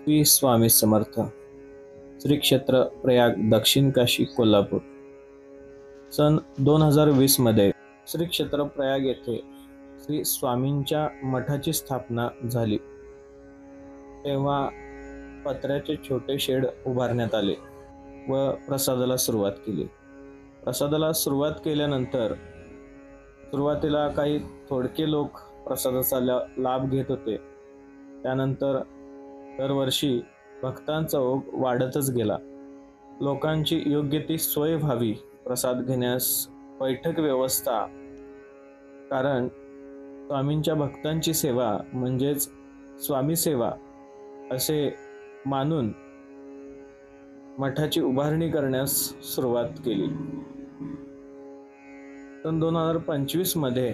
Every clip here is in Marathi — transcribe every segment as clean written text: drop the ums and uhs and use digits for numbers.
श्री स्वामी समर्थ. श्री क्षेत्र प्रयाग दक्षिण काशी कोल्हापूर. सन 2020 मध्ये श्री क्षेत्र प्रयाग येथे श्री स्वामींच्या मठाची स्थापना झाली. तेव्हा पत्र्याचे छोटे शेड उभारण्यात आले व प्रसादाला सुरुवात केली. प्रसादाला सुरुवात केल्यानंतर सुरुवातीला काही थोडके लोक प्रसादाचा लाभ घेत होते. त्यानंतर दरवर्षी भक्तांचा ओघ वाढतच गेला. लोकांची योग्य ती सोय व्हावी प्रसाद घेण्यास बैठक व्यवस्था, कारण स्वामींच्या भक्तांची सेवा म्हणजेच स्वामी सेवा असे मानून मठाची उभारणी करण्यास सुरुवात केली. सन 2025 मध्ये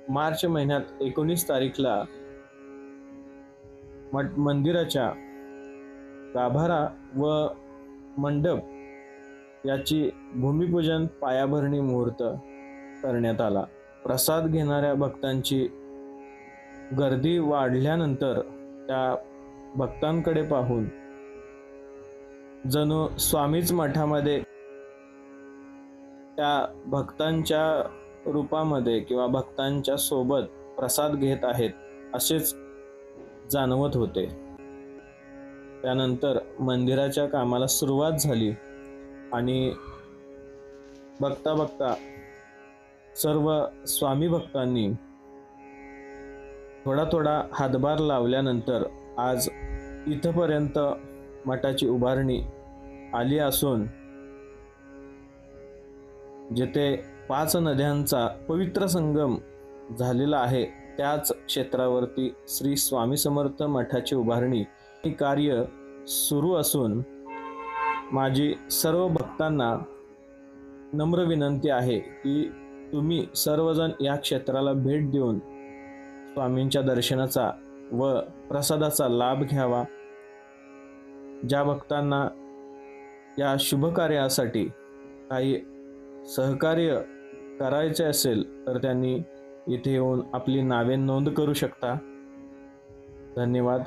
मार्च महिन्यात 19 तारीखला मंदिराच्या गाभारा व मंडप याची भूमिपूजन पायाभरणी मुहूर्त करण्यात आला. प्रसाद घेणाऱ्या भक्तांची गर्दी वाढल्यानंतर त्या भक्तांकडे पाहून जणू स्वामीच मठामध्ये त्या भक्तांच्या रूपामध्ये किंवा भक्तांच्या सोबत प्रसाद घेत आहेत असेच जाणवत होते. त्यानंतर मंदिराच्या कामाला सुरुवात झाली आणि बघता बघता सर्व स्वामी भक्तांनी थोडा थोडा हातभार लावल्यानंतर आज इथपर्यंत मठाची उभारणी आली असून जेथे 5 नद्यांचा पवित्र संगम झालेला आहे त्याच क्षेत्रावरती श्री स्वामी समर्थ मठाची उभारणी हे कार्य सुरू असून माझी सर्व भक्तांना नम्र विनंती आहे की तुम्ही सर्वजण या क्षेत्राला भेट देऊन स्वामींच्या दर्शनाचा व प्रसादाचा लाभ घ्यावा. ज्या भक्तांना या शुभ कार्यासाठी काही सहकार्य करायचे असेल तर त्यांनी इथे येऊन आपली नावे नोंद करू शकता. धन्यवाद.